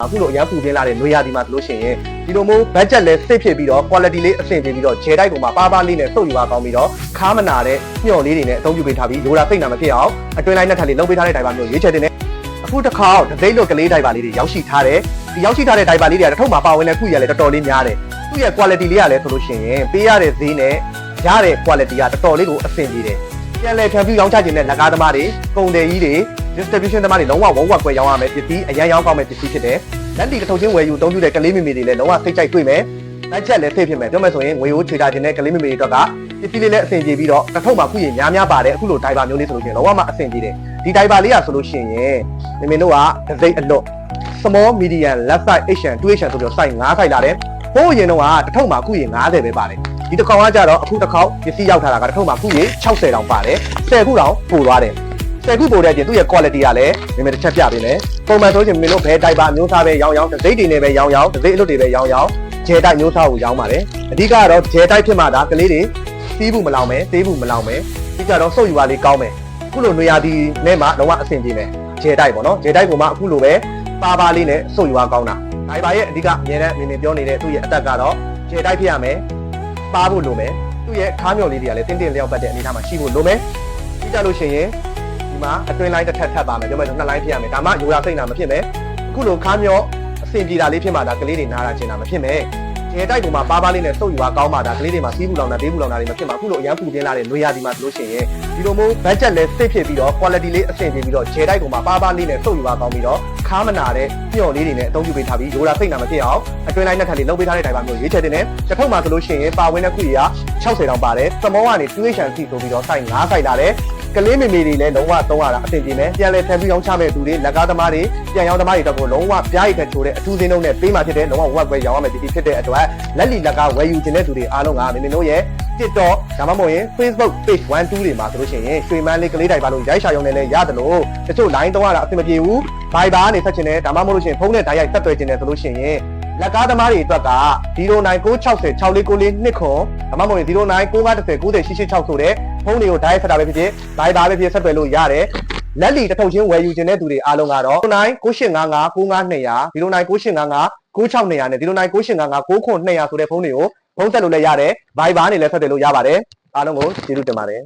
အခုလိုအရန်ပူပြင်းလာတဲ့နွေရာသီမှာဆိုလို့ရှိရင်ဒီလိုမျိုး budget လဲစိတ်ဖြစ်ပြီးတော့ quality လေးအဆင်ပြေပြီးတော့ဂျယ်တိုက်ပုံမှာပါးပါးလေးနဲ့စုပ်ယူပါကောင်းပြီးတော့ခါမနာတဲ့ညှော်လေးတွေနဲ့အသုံးပြုပေးထားပြီးလိုတာစိတ်နာမဖြစ်အောင်အတွင်းလိုက်နဲ့ထပ်လေးလုံးပေးထားတဲ့ဒိုင်ပါမျိုးရွေးချယ်တင်တယ်အခုတစ်ခါဒသိတ်လို့ကလေးဒိုင်ပါလေးတွေရောက်ရှိထားတယ်ဒီရောက်ရှိထားတဲ့ဒိုင်ပါလေးတွေကတစ်ထုပ်မှာပါဝင်တဲ့ခုရလဲတော်တော်လေးများတယ်သူ့ရဲ့ quality လေးကလည်းဆိုလို့ရှိရင်ပေးရတဲ့ဈေးနဲ့ရတဲ့ quality ကတော်တော်လေးကိုအဆင်ပြေတယ်ပြန်လဲဖြန့်ဖြူးရောင်းချခြင်းနဲ့လက်ကားသမားတွေကုန်တယ်ကြီးတွေ distribution သမားတွေလုံးဝဝုန်းဝကွယ်ရောင်းရမယ်ပစ္စည်းအရန်ရောင်းကောင်းမယ်ပစ္စည်းဖြစ်တယ်လက်တီတစ်ထုပ်ချင်းဝယ်ယူအသုံးပြုတဲ့ကလေးမိမိတွေလည်းလုံးဝစိတ်ကြိုက်တွေ့မယ်ဘတ်ဂျက်လည်းသိဖြစ်မယ်ပြောမယ်ဆိုရင်ငွေရိုးချွေတာခြင်းနဲ့ကလေးမိမိတွေအတွက်ကပစ္စည်းလေးလည်းအဆင်ပြေပြီးတော့တစ်ထုပ်မှာခုရင်များပါတယ်အခုလိုဒိုင်ပါမျိုးလေးဆိုလို့ရှိရင်လုံးဝမှအဆင်ပြေတယ်ဒီဒိုင်ပါလေးကဆိုလို့ရှိရင်မိမိတို့ကဒစိတ်အလွတ် small medium left side Asian 2 Asian ဆိုပြီးတော့ size 5 size လာတယ်ဟိုးရင်တော့တစ်ထုပ်မှာခုရင်90ပဲပါတယ်ဒီတစ်ခေါက်ကကြတော့အခုတစ်ခေါက်ပစ္စည်းရောက်ထားတာကတစ်ထုပ်မှာခုရင်60တောင်ပါတယ်10ခုတောင်ပို့သွားတယ်10ခုပို့တဲ့အပြင်သူ့ရဲ့ quality ကလည်းမိမိတစ်ချက်ပြပေးမယ်ပုံမှန်ဆိုရင်မိမိတို့ဘယ်ဒိုင်ပါမျိုးစားပဲရောင်းဒစိတ်တွေနဲ့ပဲရောင်းဒစိတ်အလွတ်တွေပဲရောင်းဂျယ်တိုက်မျိုးစားကိုရောင်းပါတယ်အဓိကတော့ဂျယ်တိုက်ဖြစ်မှဒါကလေးတွေစီးဘူးမလောင်မယ်သေးဘူးမလောင်မယ်ဒီကြတော့စုပ်ယူပါလေးကောင်းမယ်အခုလိုနွေရာသီနဲ့မှလုံးဝအဆင်ပြေမယ်ဂျယ်တိုက်ပေါ့နော်ဂျယ်တိုက်ပုံမှာအခုလိုပဲပါပါလေးနဲ့စုပ်ယူပါကောင်းတာဒိုင်ပါရဲ့အဓိကအမြဲတမ်းမြင်ပြောနေတဲ့သူ့ရဲ့အသက်ကတော့ဂျယ်တိုက်ဖြစ်ရမယ်ပါဖို့လိုမယ်သူ့ရဲ့ခါးမျော်လေးတွေကလည်းတင်းတင်းလျောက်ပတ်တဲ့အနေအထားမှာရှိဖို့လိုမယ်ပြီးကြလို့ရှိရင်ဒီမှာအတွင်းလိုင်းတစ်ထပ်ထပ်ပါမယ်ပြောမယ်ဆို2လိုင်းဖြစ်ရမယ်ဒါမှယူရာစိတ်နာမဖြစ်မယ်အခုလိုခါးမျော်အဆင်ပြေတာလေးဖြစ်မှဒါကလေးတွေနားတာချင်တာမဖြစ်မယ်ဂျယ်တိုက်ပုံမှာပါပါလေးနဲ့စုပ်ယူပါကောင်းမှဒါကလေးတွေမှာစီးဘူးလောင်တာသေးဘူးလောင်တာတွေမဖြစ်မှာအခုလိုအရန်ပူပြင်းလာတဲ့နွေရာသီမှာဆိုလို့ရှိရင်ဒီလိုမျိုး budget လဲစိတ်ဖြစ်ပြီးတော့ quality လေးအဆင်ပြေပြီးတော့ဂျယ်တိုက်ပုံမှာပါပါလေးနဲ့စုပ်ယူပါကောင်းပြီးတော့ခါမနာတဲ့ညှော်လေးတွေနဲ့အသုံးပြုပေးထားပြီးလိုတာစိတ်နာမဖြစ်အောင်အတွင်းလိုက်နဲ့ထပ်လေးလုံးပေးထားတဲ့ဒိုင်ပါမျိုးရွေးချယ်တင်တယ်တစ်ထုပ်မှာဆိုလို့ရှိရင်ပါဝင်တဲ့ခုတွေက60တောင်ပါတယ်စမောကနေ 2 Asian စီဆိုပြီးတော့ size 5 size လာတယ်ကလေးမေမေတွေလည်းလုံးဝသုံးရတာအဆင်ပြေမယ်ပြန်လဲဖန်ပြီးရောင်းချမဲ့သူတွေလက်ကားသမားတွေပြန်ရောင်းသမားတွေတော့ကိုလုံးဝပြားရည်ထက်ချိုးတဲ့အထူးစင်းလုံးနဲ့ပေးမှဖြစ်တဲ့လုံးဝဝက်ကွဲရောင်းရမယ်ဒီဖြစ်တဲ့အတွက်လက်လီလက်ကားဝယ်ယူခြင်းတဲ့သူတွေအားလုံးကမေမေတို့ရဲ့ TikTok ဒါမှမဟုတ်ရင် Facebook page 1 2တွေမှာဆိုလို့ရှိရင်ရွှေမန်းလေးကလေးတိုင်ပါလို့ရိုက်ရှာရုံနဲ့လည်းရတယ်လို့တချို့ line သုံးရတာအဆင်မပြေဘူး Viber ကနေဆက်ချင်တယ်ဒါမှမဟုတ်လို့ရှိရင်ဖုန်းနဲ့ဓာတ်ရိုက်ဆက်သွယ်ချင်တယ်ဆိုလို့ရှိရင်လက်ကားသမားတွေအတွက်က0996606492ခွန်ဒါမှမဟုတ်ရင်099510908886ဆိုတဲ့ဖုန်းတွေကိုဓာတ်ရိုက်ဆက်တာပဲဖြစ်ဖြစ် Viber ပဲဖြစ်ဆက်သွယ်လို့ရတယ်လက်လီတစ်ထုပ်ချင်းဝယ်ယူခြင်းတဲ့သူတွေအားလုံးကတော့0998559500 0998559600နဲ့0998559900ဆိုတဲ့ဖုန်းတွေကိုဖုန်းဆက်လို့လည်းရတယ် Viber နဲ့လည်းဆက်သွယ်လို့ရပါတယ်အားလုံးကိုကျေးဇူးတင်ပါတယ်